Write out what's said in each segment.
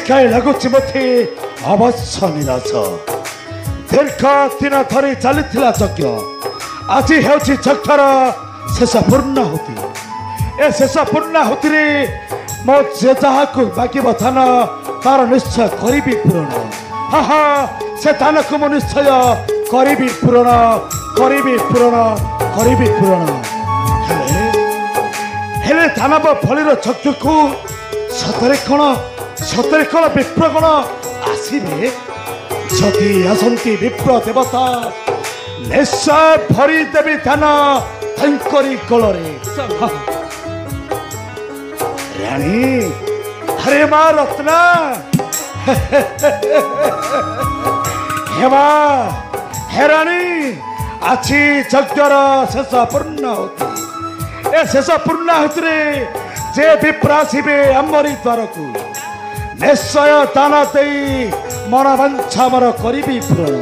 काई लगुच मते अवश्य निराश दीर्घ दिन धरी चली यज्ञ आज हेउछि यज्ञर शेष पूर्णाहुति ए शेष पूर्णाहुति रे मो जे जहाकु बाकी बथान तार निश्चय करिबी पूर्ण हा हा से दान को मो निश्चय करिबी पूर्ण करिबी पूर्ण करिबी पूर्ण हेले दानव फलीर यज्ञ को सतरे कण विप्र गण आसबे जदि आसंती विप्र देवता निश्चय भरी देवी ध्यान तंकरी कोलरे रानी हरे माँ रत्ना हे माँ हे रानी आछि यज्ञर शेष पूर्णाहुति ए शेष पूर्णाहुति रे जे विप्रासीबे अमरी द्वार को निश्चय दान दे मन वंशा मर करी पूर्ण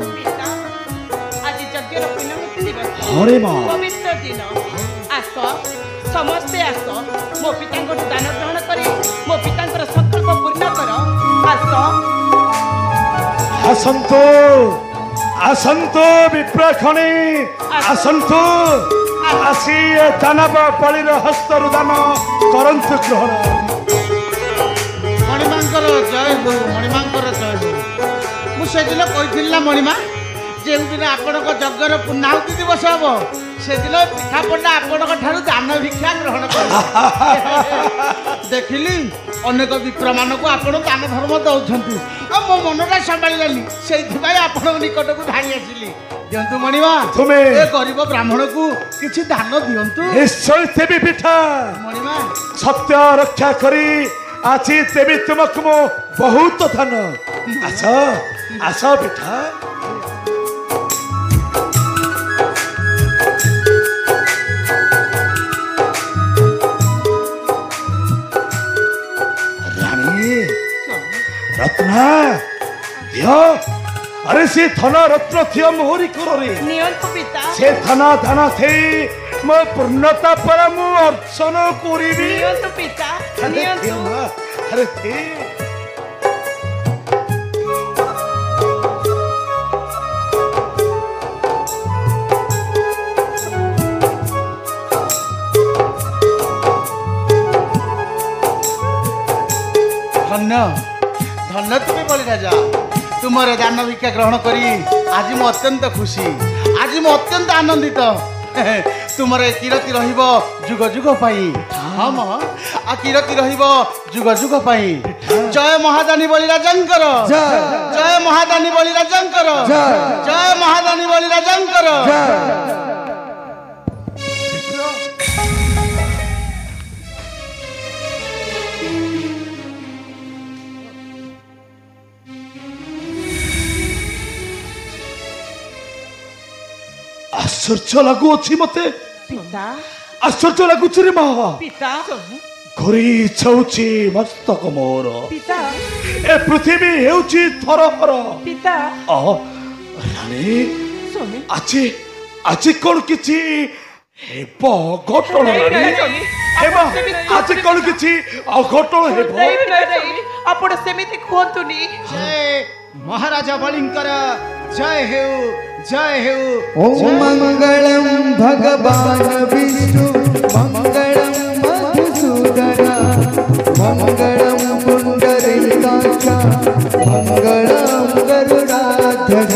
हरे माँ पवित्र दिन आस समस्ते आस मो पिता दान ग्रहण करी मो पिता संकल्प पूर्ण कर आसंतो आसंतो विप्रखणी आसंतो आसी दानव बलिर हस्तर दान करंतु ग्रहण मणिमांकर जय हो मणिमांकर जय हो मुझे कही ना मणिमा जो दिन आपण यज्ञर पूर्णाहुति दिवस हम से दिन पिठापना आपण दान भिक्षा ग्रहण कर देखिली अनेक विप्र मान को आप दान धर्म दौरान मो मनटा संभाळानी से आपण निकट को धाई आसिली दिंतु मणिमा तुम्हें गरीब ब्राह्मण को किसी दान दिंतु निश्चय देवी पिठा मणिमा सत्य रक्षा करी आज देवी तुमको मो बहुत धन आस आस पिठा रत्ना दियो अरे से धन रत्न थियो मोहरी करोरे नियंतु पिता से धन थे मो पूर्णता पर मु अर्चन करिबी नियंतु पिता नियंतु अरे थे धन्य धन्य तुम्हें बलि राजा तुमर दान भिक्षा ग्रहण करी आज मु अत्यंत खुशी आज मु अत्यंत आनंदित तुमर कीर्ति रहिबो जुग जुग पाई हाँ माँ आ कीर्ति रहिबो जुग जुग पाई जय महादानी बलि राजंकर जय महादानी बलि राजंकर जय महादानी बलि राजंकर आश्चर्य लगुच मते पिता आश्चर्य लगुच रे माँ पिता घोरी छौची मस्तक मोर पिता ए पृथ्वी हेउची थरहर पिता रानी स्वामी आज आज कौन किछि हेब घटना रानी हेब आज कौन किछि अघटन हेब आपण सेमिति कहतुनी जय महाराजा बलिंकर जय हे ओम मंगलम भगवान विष्णु मंगलम मधुसूदन मंगलम पुंडरीकाक्ष मंगलम गरुडाध्वज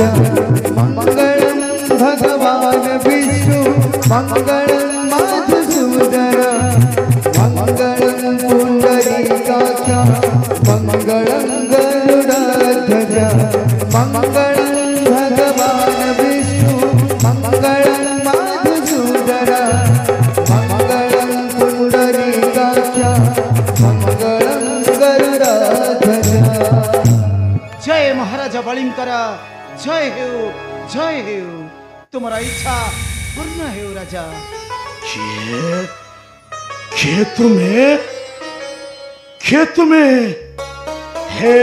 मंगलम भगवान विष्णु मंगलम मधुसूदन मंगलम पुंडरीकाक्ष मंगलम गरुडाध्वज मंगलम भगवान विष्णु मंगलम मधुसूदन मंगलम पुंडरीकाक्ष मंगलम गरुडाध्वज जय महाराजा बलिंकर जय हे तुम्हारा इच्छा पूर्ण हे राजा खे तुम्हें हे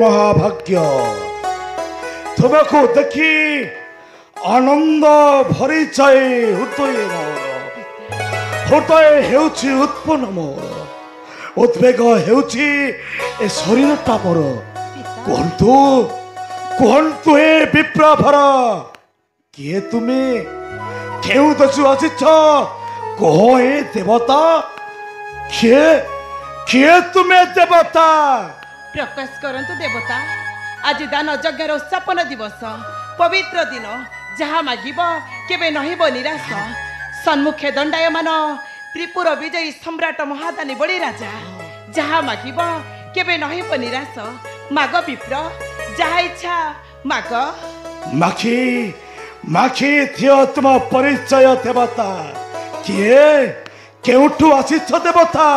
महाभाग्य तुमको देखी आनंद भरी जाए हृदय मोर हृदय हेउछि उत्पन्न मोर उद्वेग हेउछि ए शरीरटा मोर कहतु कहतु ए विप्रभर किए तुमे केउ दसु आसिछ कह ए देवता किए किए तुमे देवता प्रकाश करंतु देवता आज दान यज्ञर उत्सापन दिवस पवित्र दिन जहाँ मागिब केबे नहिब निराश सन्मुखे दंडायमान त्रिपुर विजयी सम्राट महादानी बड़ी राजा जहाँ मागिब केबे नहिब निराश माग विप्र जहाँ इच्छा माग माखी माखी थियो तुम परिचय देवता किए केउठु आसिछ देवता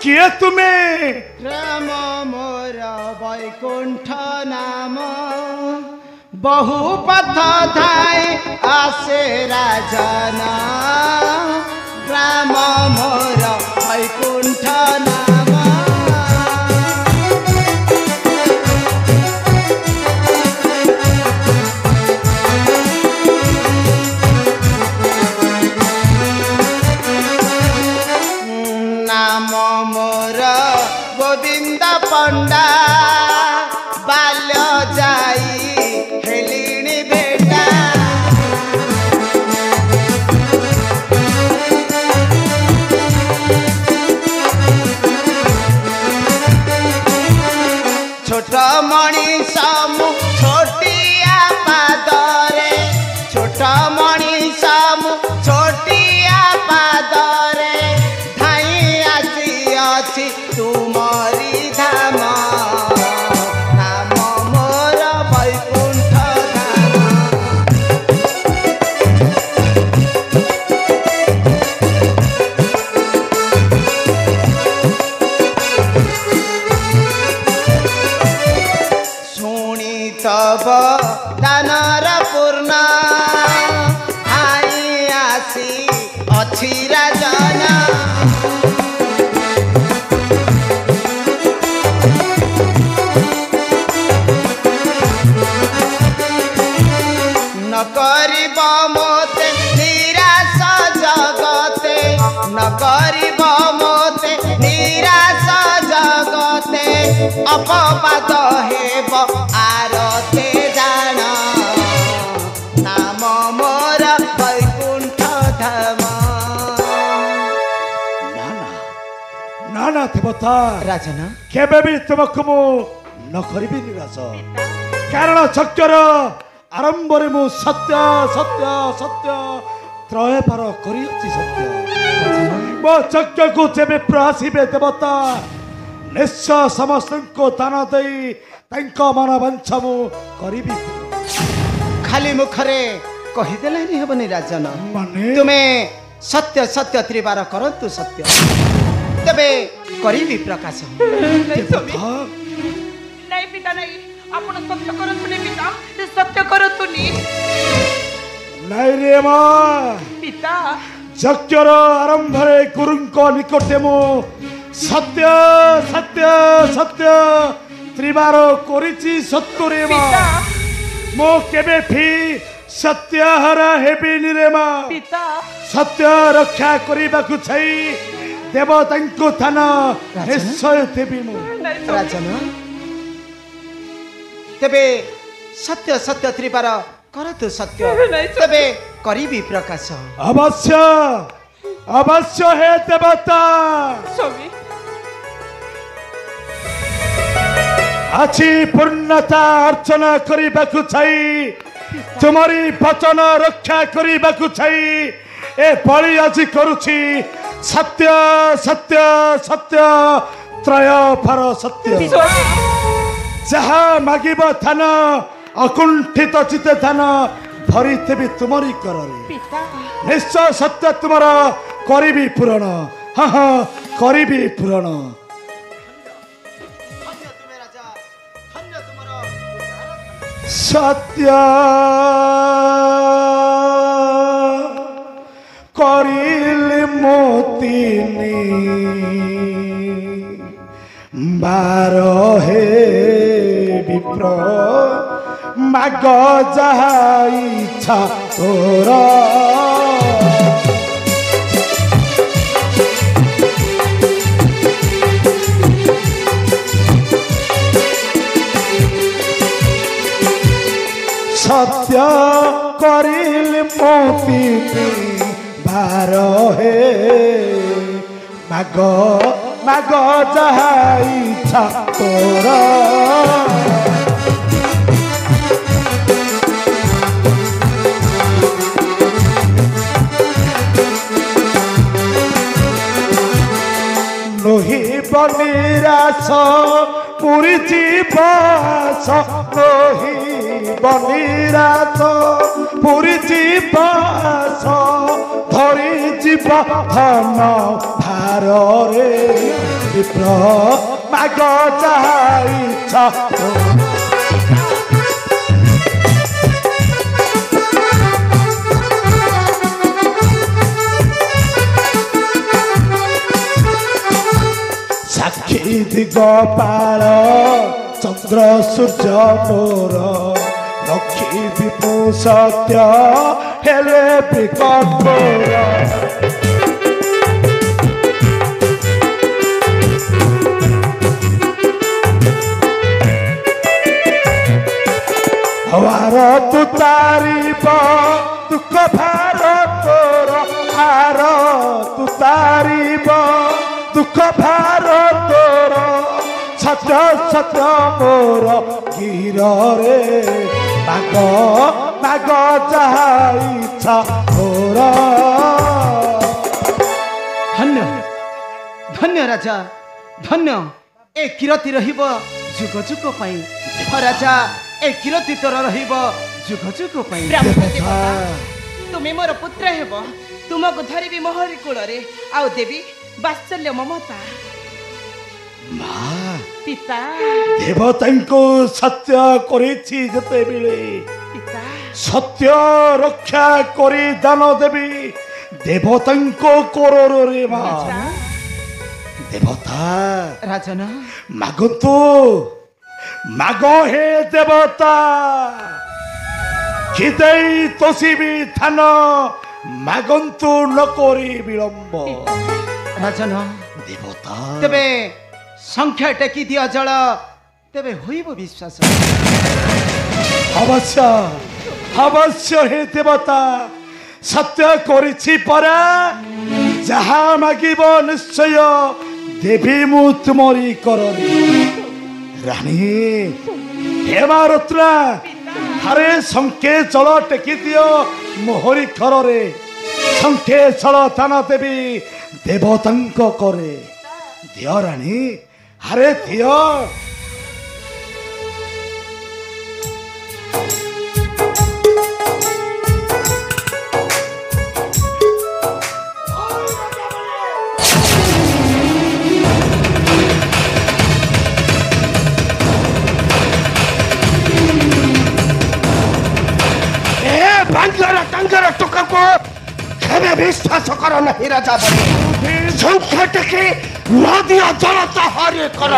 किए तुमे राम मोर वैकुंठ नाम बहु पथ धाय आसे राजना राम मोर वैकुंठ नाम नाम मोर गोविंद पंडा बाल्य जाई हेलिणी बेटा छोट मणिष मु छोटिया पादरे छोट मणिष मु छोटिया पादरे धाई आसी अछि तुमरी धाम नाम मोर वैकुंठ धाम शुणी तब दानर पूर्ण आई आसी अछि राजना न करिब मोते निराश जगते न करिब मोते निराश जगते अपवाद हेब आरते जान नाम मोर वैकुंठ धाम ना ना देवता राजना केबे भी तुमको मु न करिबि निराश कारण चक्र आरंभ रे मु सत्य सत्य सत्य त्रय पार करियछि सत्य मो चक्र को जेबे प्रहासिबे देवता निश्चय समस्त को दान देई तांको मन वंश मु करिबि खाली मुखरे कहिदेले नि हेबनि राजन माने तुमे सत्य सत्य त्रिबार करन्तु सत्य तबे करिबि प्रकाश देवता नहीं पिता नहीं आपण सत्य करतुनी पिता सत्य करतुनी नहीं रे मा पिता चक्र आरंभ रे गुरुंको निकटे मु सत्य सत्य सत्य त्रिबार करिछि सत्य रे मा पिता मो केबे भी सत्य हरा हेबिनी रे मा पिता सत्य रक्षा करिबाकु छै देवतांको थान निश्चय देबी मु राजन तबे सत्य सत्य त्रिबार करतु सत्य तबे करिबि प्रकाश अवश्य अवश्य हे देवता स्वामी आछि पूर्णता अर्चना करिबाकु छै तुम्हारी वचन रक्षा करिबाकु छै ए बलि आज करुछि सत्य सत्य सत्य त्रय फर सत्य जहा मागिब थान अकुंठित चित थान भरी तेबी तुमरी कररे पिता निश्चय सत्य तुमर करिबी पूरण हाँ हाँ करिबी पूरण सत्य करिले मोतिनी बारो हे विप्र माग जहा इच्छा तोरा सत्य करिल मोती भार हे माग माग जहा इच्छा तोर लोहिब निराश पुरी जीवास लोहिब निराश पुरी जीवास धरी जीवा धन भार रे विप्र माग जहा इच्छा साक्षी दिगपाल चंद्र सूर्य मोर लक्ष्मी विपु सत्य हेले विकटोर हवार तू तारीब दुख भार तोर हार तू तारीब दुख भार तोर सत्य सत्य मोर गिर रे माग माग जहा इच्छा तोर धन्य धन्य राजा धन्य ए किरती रहिब जुग जुग पाई राजा ए किरती तोर रहिब जुग जुग पाई ब्रह्मदेव तुमे मोर पुत्र हेब तुमको धरिबी मोहरी कूଳରେ आउ देवी वात्सल्य ममता माँ पिता देवतांको सत्य करेछि जेतेबेले पिता सत्य रक्षा करी दान देवी देवतांको कोरोर रे माँ राजा देवता राजन मागतो माग हे देवता किदै तोसिबी थान मागंतु न करी विलंब राजन देवता तेबे संख्या टेकी दिया जल तेबे होइब विश्वास अवश्य अवश्य हे देवता सत्य करिछि परा जहा मागिब निश्चय देवी मु तुमरी कररी रानी हेमा रत्ना हरे संखे चल टेकी दियो मोहरी खररे संखे चल तान देवी देवतांक करे दियो रानी हरे दियो टंगर टुका को खेमे विश्वास कर नहीं राजा बने संख्या टेके नदी जल हरे कर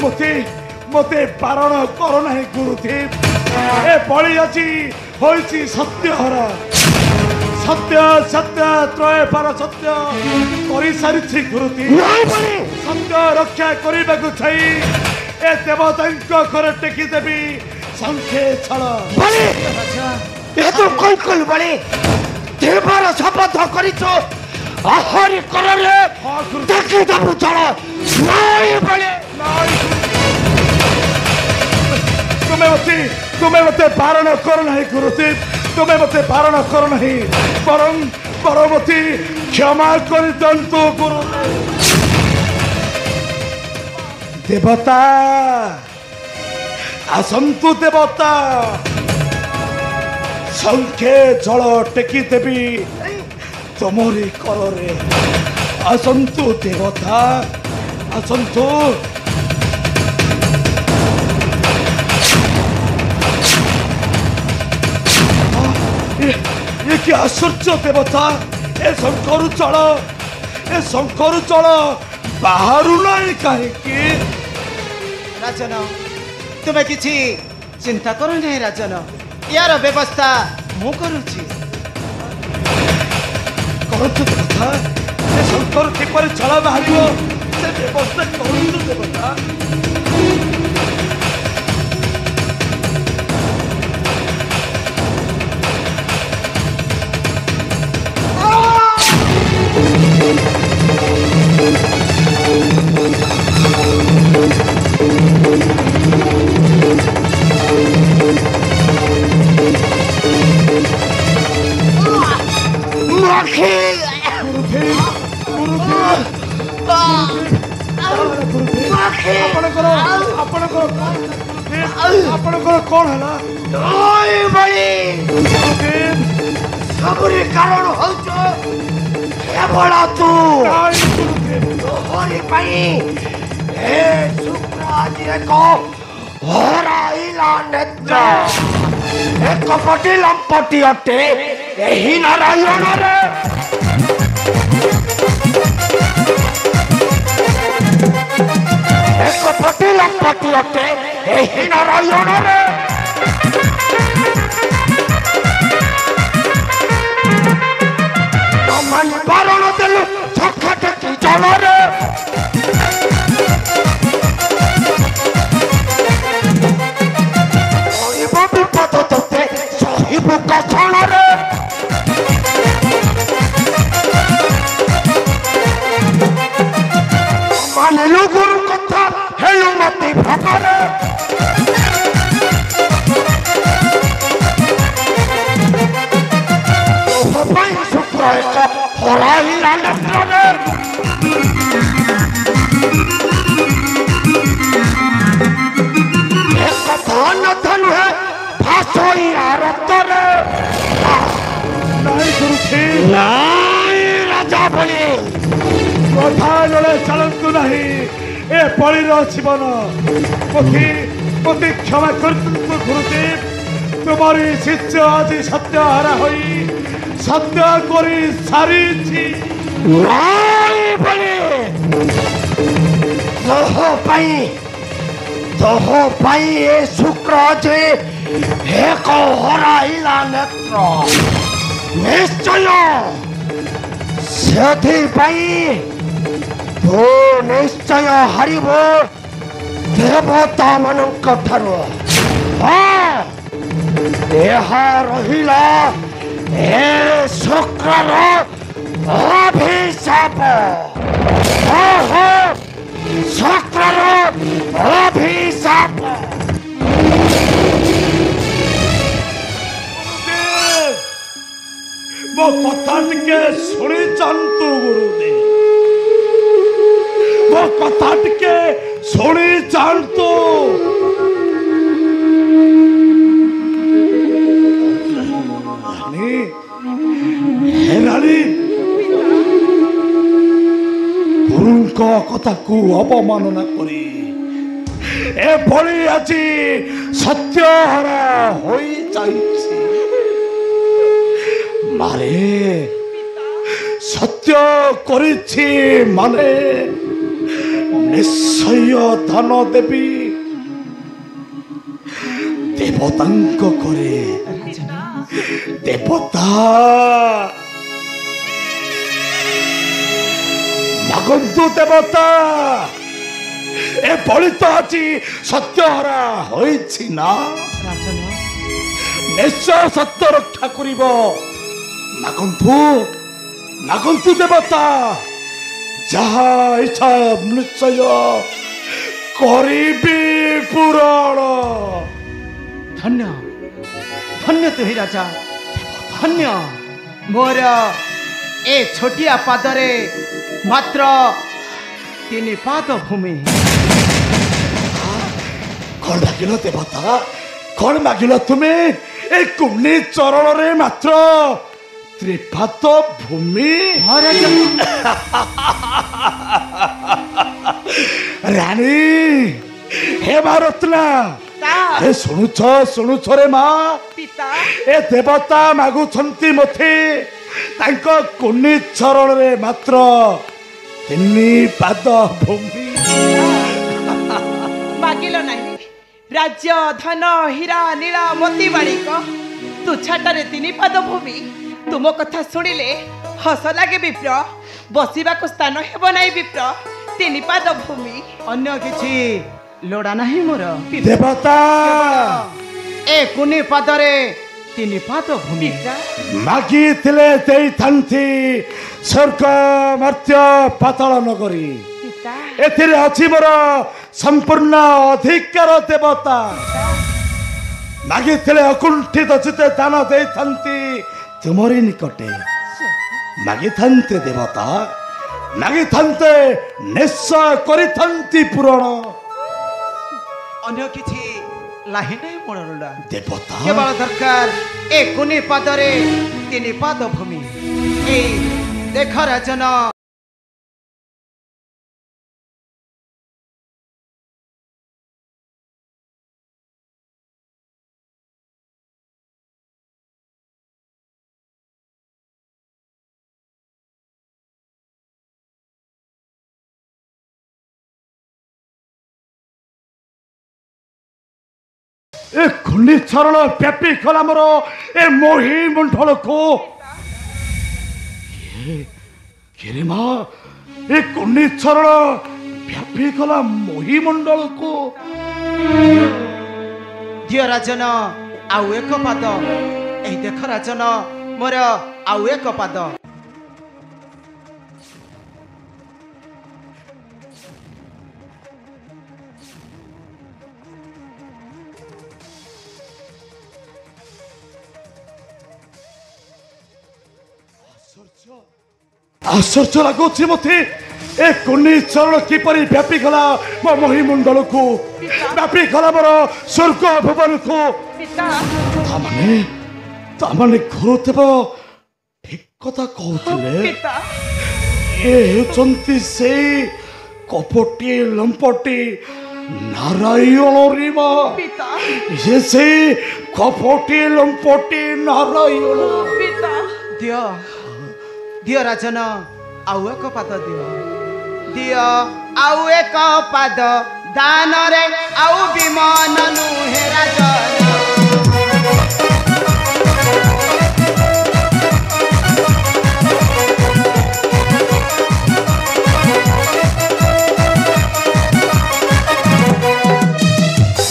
मते मते पारण कर नहीं गुरुदेव ए बळी अछि होइछि सत्यहरा सत्य सत्य त्रय पर सत्य करि सारिछि गुरुदेव नहीं बने सत्य रक्षा करिबाकु छै ए देवतांक कर टेकी देबी संखे छल बने ये तो कोई बने देवर शपथ करिछो आहारी कर रे देखि दबु जल नहीं बने तुम्हें मते पारण कर नहीं गुरुदेव तुम्हें मते पारण कर नहीं परम परमति क्षमा कर दंतु गुरु देवता आसंतु देवता संखे जल टेकी देवी तुमरी कलरे आसंतु देवता आसंतु ये कि आश्चर्य देवता ए शंकर चल बाहरु नहीं कहीं राजन तुम्हें किसी चिंता करो नहीं राजन यार व्यवस्था मु करुची करतु देवता ए शंकर किपर चल बाहर से व्यवस्था करतु देवता ଆପଣଙ୍କର କଣ ହେଲା? ସବୁରି କାରଣ ହଉଛ କେବଳ ତୁ। ତୋହରି ପାଇଁ ଏ ଶୁକ୍ର ଆଜି ଏକ ହରାଇଲା ନେତ୍ର। ଏକ ପଟି ଲମ୍ପଟି ଅଟେ ଏହି ନାରାୟଣରେ। ଏକ ପଟି ଲମ୍ପଟି ଅଟେ ଏହି ନାରାୟଣରେ। ବାରଣ ଦେଲୁ ଛକା ଟେକି ଜଳରେ। ବିପଦ ତୋତେ ସହିବୁ କଷଣରେ। ମାନିଲୁ ଗୁରୁ କଥା ହେଲୁ ମତି ଭଗରେ। ପାଇଁ ଶୁକ୍ର ଏକ ହରାଇଲା ନେତ୍ରରେ। ଏକ ଧନ ନୁହେଁ ଭାଷଇଆ ରକ୍ତରେ। ନାଇଁ ଗୁରୁଛି, ନାଇଁ ରାଜା ବୋଲି କଥା ଜଣେ ଚାଲନ୍ତୁ ନାହିଁ। ଏ ପଳିର ଜୀବନ ପତି କ୍ଷମା କରିନ୍ତୁ ଗୁରୁଦେବ। ତୁମରି ଶିଷ୍ୟ ଆଜି ସତ୍ୟହାରା ହୋଇ ସତ୍ୟ କରି ସାରିଛି। ନାଇଁ ବୋଲି ତୋହ ପାଇଁ ଏ ଶୁକ୍ର ଯେ ଏକ ହରାଇଲା ନେତ୍ର। ନିଶ୍ଚୟ ସେଥିପାଇଁ ତୁ ନିଶ୍ଚୟ ହାରିବ ଦେବତା ମାନଙ୍କ ଠାରୁ। ଏହା ରହିଲା ଏ ଶୁକ୍ରର ଅଭିଶାପ। ଶୁକ୍ରର ଅଭିଶାପ। ମୋ କଥା ଟିକେ ଶୁଣି ଯାଆନ୍ତୁ ଗୁରୁଦେବ। ମୋ କଥା ଟିକେ ଶୁଣି ଯାଆନ୍ତୁ। ରାଣୀ, ଗୁରୁଙ୍କ କଥାକୁ ଅବମାନନା କରି ଏଭଳି ଆଜି ସତ୍ୟହରା ହୋଇଯାଇଛି। ମାରେ ସତ୍ୟ କରିଛି ମାନେ ନିଶ୍ଚୟ ଧନ ଦେବି। ଦେବତାଙ୍କ କରେ ଦେବତା ମାଗନ୍ତୁ ଦେବତା। ଏ ବଳି ତ ଆଜି ସତ୍ୟହରା ହୋଇଛି ନା। ନିଶ୍ଚୟ ସତ୍ୟ ରକ୍ଷା କରିବ। ମାଗନ୍ତୁ ଦେବତା। ଯାହା ଇଚ୍ଛା ନିଶ୍ଚୟ କରିବି ପୂରଣ। ଧନ୍ୟ ଧନ୍ୟ ତୁହି ରାଜା, ଧନ୍ୟ। ମୋର ଏ ଛୋଟିଆ ପାଦରେ ମାତ୍ର 3 ପାଦ ଭୂମି। କଣ ମାଗିଲ ଦେବତା? କଣ ମାଗିଲ ତୁମେ? ଏ କୁନି ଚରଣରେ ମାତ୍ର 3 ପାଦ ଭୂମି। ରାଣୀ ହେ ଭାରତନା, ଏ ଶୁଣୁଛ ରେ ମା। ଏ ଦେବତା ମାଗୁଛନ୍ତି ମୋତେ ତାଙ୍କ କୁନି ଚରଣରେ ମାତ୍ର 3 ପାଦ ଭୂମି। ମାଗିଲ ନାହିଁ ରାଜ୍ୟ, ଧନ, ହୀରା, ନୀଳା, ମୋତି ବାଳିକ, ତୁଚ୍ଛାଟାରେ 3 ପାଦ ଭୂମି। ତୁମ କଥା ଶୁଣିଲେ ହସ ଲାଗେ ବିପ୍ର। ବସିବାକୁ ସ୍ଥାନ ହେବ ନାହିଁ ବିପ୍ର। 3 ପାଦ ଭୂମି, ଅନ୍ୟ କିଛି ଲୋଡ଼ା ନାହିଁ ମୋର। ଦେବତା ଏ କୁନି ପାଦରେ 3 ପାଦ ଭୂମି। ମାଗିଥିଲେ ଦେଇଥାନ୍ତି ସ୍ୱର୍ଗ, ମର୍ତ୍ତ୍ୟ, ପାତାଳ ନଗରୀ। ଏଥିରେ ଅଛି ମୋର ସମ୍ପୂର୍ଣ୍ଣ ଅଧିକାର ଦେବତା। ମାଗିଥିଲେ ଅକୁଣ୍ଠିତ ଚିତ୍ତେ ଦାନ ଦେଇଥାନ୍ତି ତୁମରି ନିକଟେ। ମାଗିଥାନ୍ତେ ଦେବତା, ମାଗିଥାନ୍ତେ ନିଶ୍ଚୟ କରିଥାନ୍ତି ପୂରଣ। अन्य किछि लाही नहीं मुरला देवता केवल दरकार ए कुनी पदरे तिनी पद भूमि ए देख राजन ए खुली चरण व्यापी कला मोर ए मोही मंडल को केरे माँ ए कुंडी चरण व्यापी कला मोही मंडल को दिय राजन आउ एक पाद ए देख राजन मोर आउ एक पाद आश्चर्य लगुच मते ए कुंडी चरण किपरि व्यापी गला मो मोही मंडल को व्यापी गला मोर स्वर्ग भुवन को पिता तामाने घुरुथेब ठीक कथा कहथिले पिता ए हेचंती से कपटी लंपटी नारायण रीमा पिता ये से कपटी लंपटी नारायण पिता दिय दिय राजन आउ एक पाद दिय आउ एक पाद दान रे आउ विमान नुहे राजन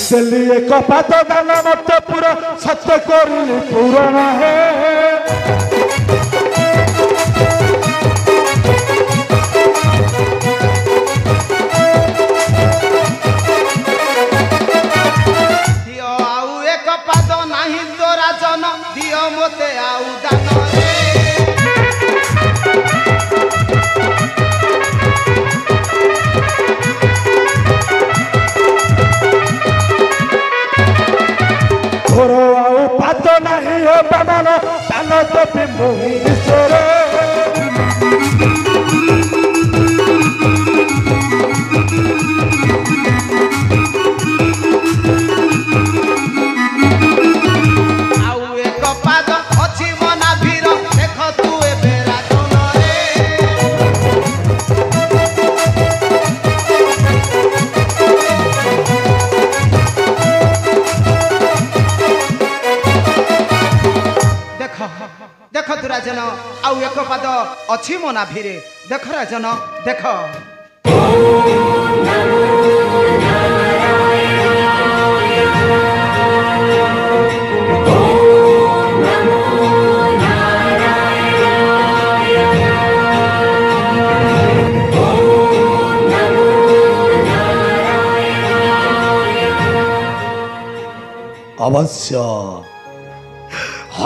दिल्ली एक पात दान मत पूरा सत्य करली पुराण है दिय आउ एक पाद नाही तो राजन दिय मते आउ दान रे घोर आउ पात नहीं हो बामन दान देवी मोही ईश्वर आउ एक पाद अछि मना भीर देख तू ए बेरा कोन रे देख देख तू राजन आउ एक पाद अछि मना भीरे देख राजन देख अवश्य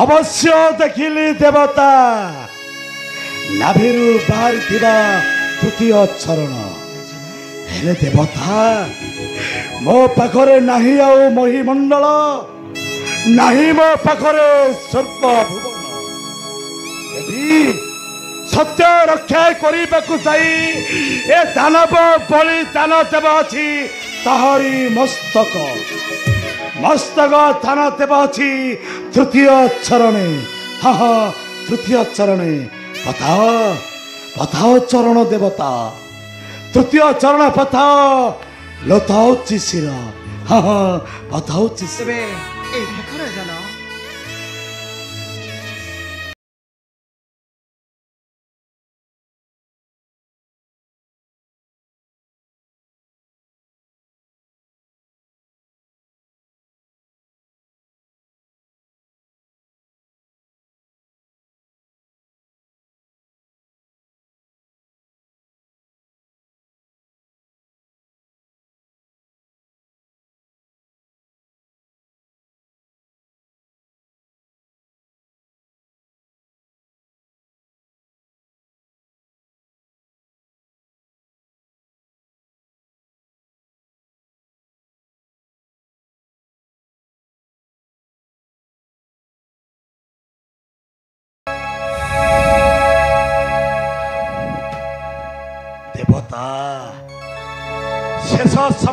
अवश्य देखिली देवता नाभिरु बाहर थिबा तृतीय चरण हेले देवता मो पाखरे नाही आउ मोही मंडल नाही मो पाखरे स्वर्ग भुवन देवी सत्य रक्षा करिबाकु जाई ए दानव बलि दान देव अछि ताहारी मस्तक मस्तक थान देव अछि तृतीय चरणे हाँ हाँ तृतीय चरणे पथाओ पथाओ चरण देवता तृतीय चरण पथाओ लताओ चिशिर हाँ हाँ पथाओ चिशिर तेबे ए देख राजन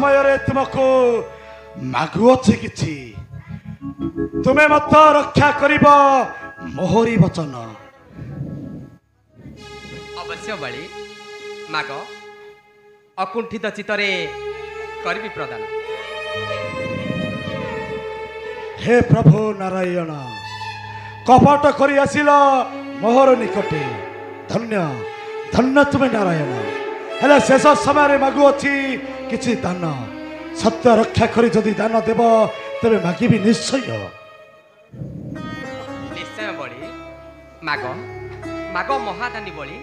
समय तुमको मागुअछि किछि तुमे मत रक्षा करिब मोहरी वचन अवश्य बड़ी माग अकुंठित चित्तरे करबी प्रदान। हे प्रभु नारायण कपट करी आसिल मोहर निकटे धन्य धन्य तुम्हें नारायण हेले शेष समय मागुअछि किछि दान सत्य रक्षा करी जदि दान देव तेरे मागिबी निश्चय निश्चय बड़ी माग माग महादानी बड़ी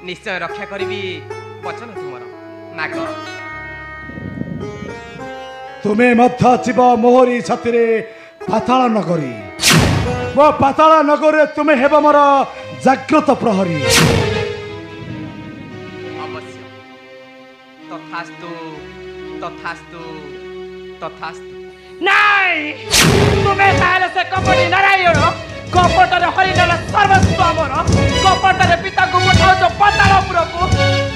निश्चय रक्षा करी वचन तुमर माग तुम्हें मध्य जीव मोहरी छाती पाताल नगरी मो पाताल नगरे तुम्हें हेब मोर जाग्रत प्रहरी अवश्य तथास्तु तथास्तु तथास्तु। नहीं तुम्हें ताले से कपटी नारायण कपटरे हरिणर सर्वस्व अमर कपटरे पिता को पठाउछ पातालपुर को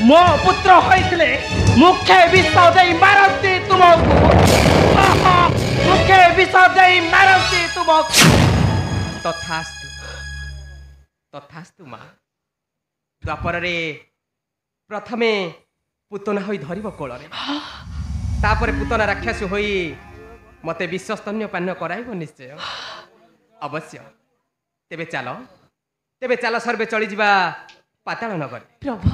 मो पुत्र होइतले मुखे विष देई मारती तुमको मुखे विष देई मारती तुमको। तथास्तु तथास्तु माँ द्वापर प्रथमे पुतना होई धरिब कोଳରେ तापर पुतना राक्षस होई मते विश्वस्तन्य पान कराइब निश्चय अवश्य। तेबे चलो सर्वे चली जिबा पाताल नगर। प्रभु